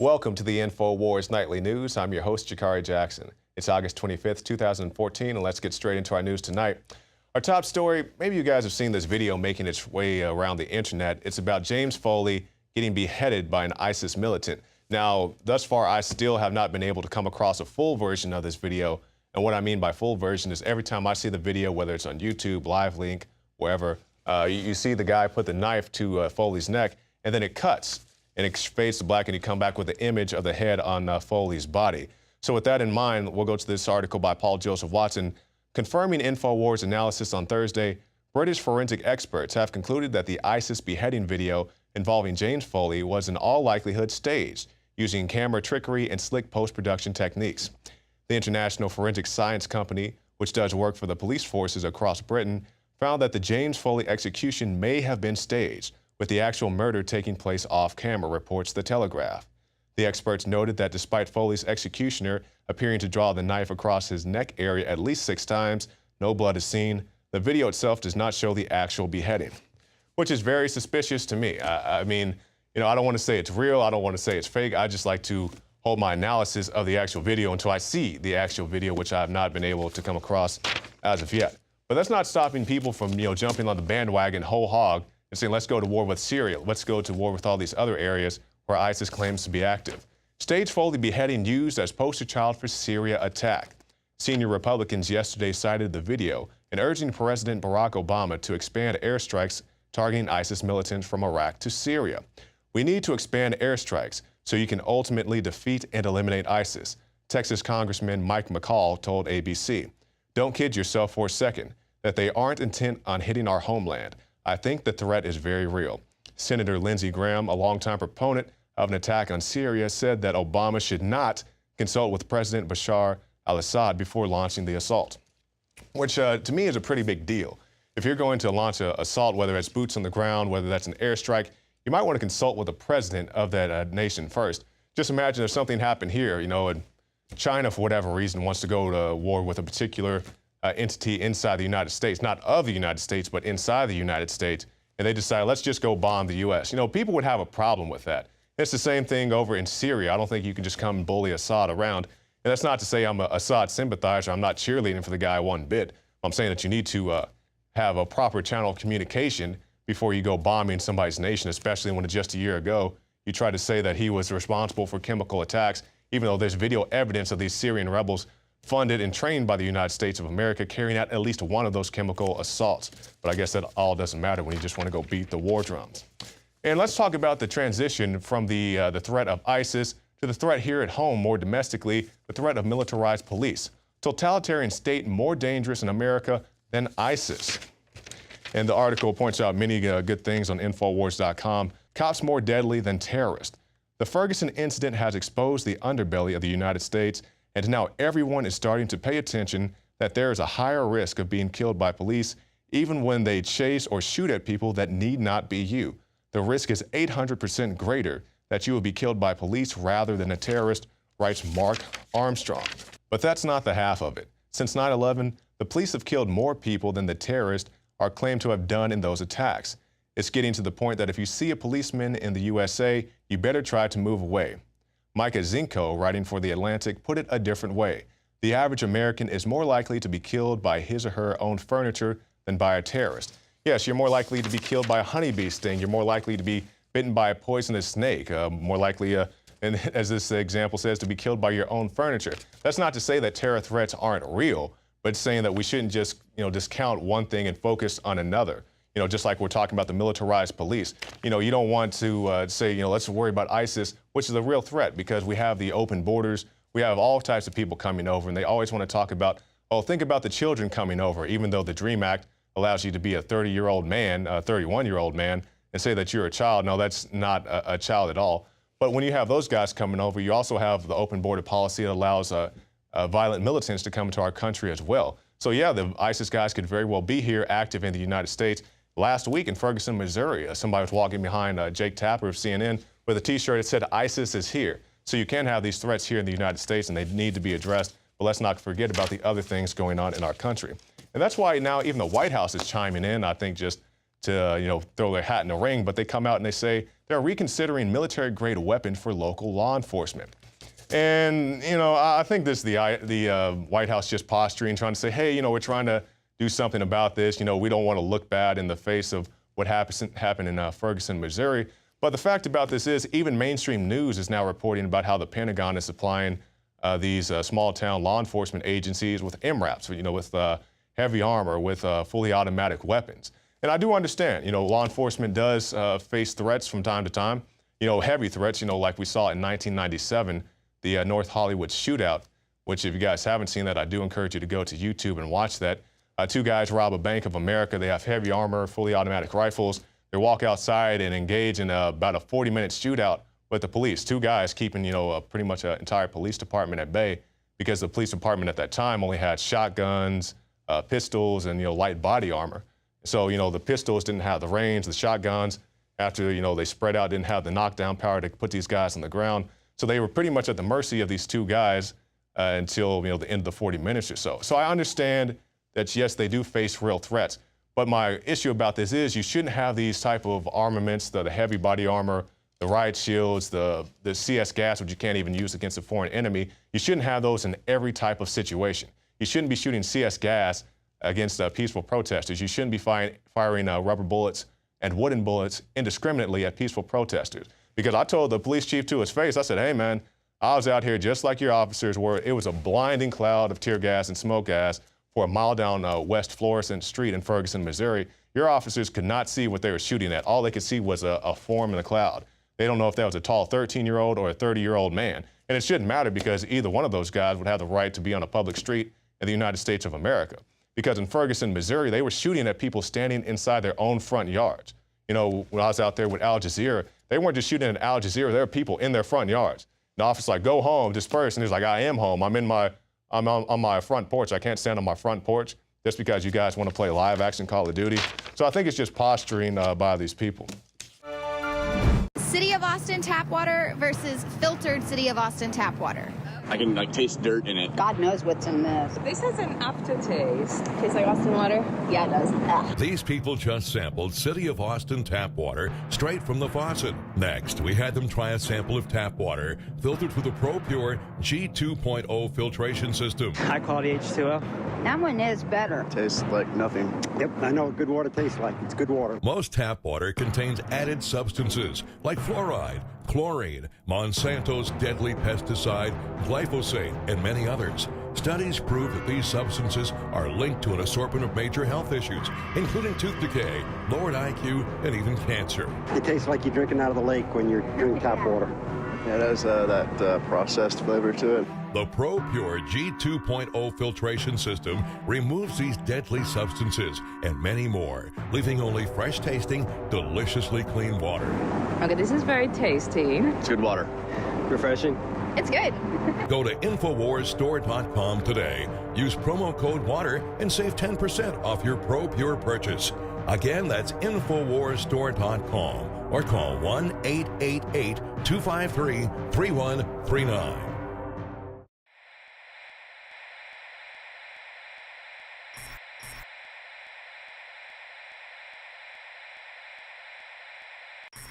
Welcome to the InfoWars Nightly News. I'm your host, Jakari Jackson. It's August 25th, 2014, and let's get straight into our news tonight. Our top story, maybe you guys have seen this video making its way around the internet. It's about James Foley getting beheaded by an ISIS militant. Now, thus far, I still have not been able to come across a full version of this video. And what I mean by full version is every time I see the video, whether it's on YouTube, Live Link, wherever, you see the guy put the knife to Foley's neck, and then it cuts. And it fades to black, and you come back with the image of the head on Foley's body. So with that in mind, we'll go to this article by Paul Joseph Watson. Confirming InfoWars analysis on Thursday, British forensic experts have concluded that the ISIS beheading video involving James Foley was in all likelihood staged, using camera trickery and slick post-production techniques. The international forensic science company, which does work for the police forces across Britain, found that the James Foley execution may have been staged, with the actual murder taking place off-camera, reports The Telegraph. The experts noted that despite Foley's executioner appearing to draw the knife across his neck area at least 6 times, no blood is seen. The video itself does not show the actual beheading, which is very suspicious to me. I mean, I don't want to say it's real. I don't want to say it's fake. I just like to hold my analysis of the actual video until I see the actual video, which I have not been able to come across as of yet. But that's not stopping people from, jumping on the bandwagon whole hog and saying, let's go to war with Syria. Let's go to war with all these other areas where ISIS claims to be active. Stage Foley beheading used as poster child for Syria attack. Senior Republicans yesterday cited the video and urging President Barack Obama to expand airstrikes targeting ISIS militants from Iraq to Syria. We need to expand airstrikes so you can ultimately defeat and eliminate ISIS, Texas Congressman Mike McCall told ABC. Don't kid yourself for a second that they aren't intent on hitting our homeland. I think the threat is very real. Senator Lindsey Graham, a longtime proponent of an attack on Syria, said that Obama should not consult with President Bashar al-Assad before launching the assault, which to me is a pretty big deal. If you're going to launch an assault, whether it's boots on the ground, whether that's an airstrike, you might want to consult with the president of that nation first. Just imagine if something happened here, and China, for whatever reason, wants to go to war with a particular entity inside the United States, not of the United States, but inside the United States, and they decide, let's just go bomb the U.S. People would have a problem with that. It's the same thing over in Syria. I don't think you can just come and bully Assad around. And that's not to say I'm an Assad sympathizer. I'm not cheerleading for the guy one bit. I'm saying that you need to have a proper channel of communication before you go bombing somebody's nation, especially when just a year ago you tried to say that he was responsible for chemical attacks, even though there's video evidence of these Syrian rebels funded and trained by the United States of America carrying out at least one of those chemical assaults. But I guess that all doesn't matter when you just want to go beat the war drums. And let's talk about the transition from the threat of ISIS to the threat here at home, more domestically, the threat of militarized police. Totalitarian state more dangerous in America than ISIS. And the article points out many good things on Infowars.com. Cops more deadly than terrorists. The Ferguson incident has exposed the underbelly of the United States, and now everyone is starting to pay attention that there is a higher risk of being killed by police, even when they chase or shoot at people that need not be you. The risk is 800% greater that you will be killed by police rather than a terrorist, writes Mark Armstrong. But that's not the half of it. Since 9/11, the police have killed more people than the terrorists are claimed to have done in those attacks. It's getting to the point that if you see a policeman in the USA, you better try to move away. Micah Zinko, writing for The Atlantic, put it a different way. The average American is more likely to be killed by his or her own furniture than by a terrorist. Yes, you're more likely to be killed by a honeybee sting. You're more likely to be bitten by a poisonous snake. More likely, and as this example says, to be killed by your own furniture. That's not to say that terror threats aren't real, but it's saying that we shouldn't just, discount one thing and focus on another. Just like we're talking about the militarized police. You don't want to say, let's worry about ISIS, which is a real threat because we have the open borders. We have all types of people coming over, and they always want to talk about, think about the children coming over, even though the DREAM Act allows you to be a 30-year-old man, a 31-year-old man, and say that you're a child. No, that's not a child at all. But when you have those guys coming over, you also have the open border policy that allows violent militants to come into our country as well. So yeah, the ISIS guys could very well be here active in the United States. Last week in Ferguson, Missouri, somebody was walking behind Jake Tapper of CNN with a T-shirt that said, ISIS is here. So you can have these threats here in the United States, and they need to be addressed. But let's not forget about the other things going on in our country. And that's why now even the White House is chiming in, I think, just to throw their hat in the ring, but they come out and they say they're reconsidering military-grade weapons for local law enforcement. And I think this is the White House just posturing, trying to say, hey, we're trying to do something about this. We don't want to look bad in the face of what happened in Ferguson, Missouri. But the fact about this is even mainstream news is now reporting about how the Pentagon is supplying these small-town law enforcement agencies with MRAPs, with heavy armor, with fully automatic weapons. And I do understand, law enforcement does face threats from time to time, heavy threats, like we saw in 1997, the North Hollywood shootout, which if you guys haven't seen that, I do encourage you to go to YouTube and watch that. Two guys rob a Bank of America. They have heavy armor, fully automatic rifles. They walk outside and engage in about a 40-minute shootout with the police. Two guys keeping, pretty much an entire police department at bay because the police department at that time only had shotguns, pistols, and, light body armor. So, the pistols didn't have the range, the shotguns, after, they spread out, didn't have the knockdown power to put these guys on the ground. So they were pretty much at the mercy of these two guys until, the end of the 40 minutes or so. So I understand that, yes, they do face real threats. But my issue about this is you shouldn't have these type of armaments, the heavy body armor, the riot shields, the CS gas, which you can't even use against a foreign enemy. You shouldn't have those in every type of situation. You shouldn't be shooting CS gas against peaceful protesters. You shouldn't be firing rubber bullets and wooden bullets indiscriminately at peaceful protesters. Because I told the police chief to his face, I said, hey, man, I was out here just like your officers were. It was a blinding cloud of tear gas and smoke gas for a mile down West Florissant Street in Ferguson, Missouri. Your officers could not see what they were shooting at. All they could see was a form in the cloud. They don't know if that was a tall 13-year-old or a 30-year-old man. And it shouldn't matter because either one of those guys would have the right to be on a public street in the United States of America. Because in Ferguson, Missouri, they were shooting at people standing inside their own front yards. When I was out there with Al Jazeera, they weren't just shooting at Al Jazeera, there were people in their front yards. The officer's like, go home, disperse. And he's like, I am home. I'm on my front porch. I can't stand on my front porch just because you guys want to play live action Call of Duty. So I think it's just posturing by these people. City of Austin tap water versus filtered City of Austin tap water. I can taste dirt in it. God knows what's in this. This has an aftertaste. Tastes like Austin water? Yeah, it does. Ugh. These people just sampled City of Austin tap water straight from the faucet. Next, we had them try a sample of tap water filtered through the ProPure G2.0 filtration system. High quality H2O. That one is better. Tastes like nothing. Yep, I know what good water tastes like. It's good water. Most tap water contains added substances like fluoride, chlorine, Monsanto's deadly pesticide, glyphosate, and many others. Studies prove that these substances are linked to an assortment of major health issues, including tooth decay, lowered IQ, and even cancer. It tastes like you're drinking out of the lake when you're drinking tap water. Yeah, it has that processed flavor to it. The ProPure G2.0 filtration system removes these deadly substances and many more, leaving only fresh-tasting, deliciously clean water. Okay, this is very tasty. It's good water. Refreshing. It's good. Go to InfoWarsStore.com today. Use promo code WATER and save 10% off your ProPure purchase. Again, that's InfoWarsStore.com or call 1-888-253-3139.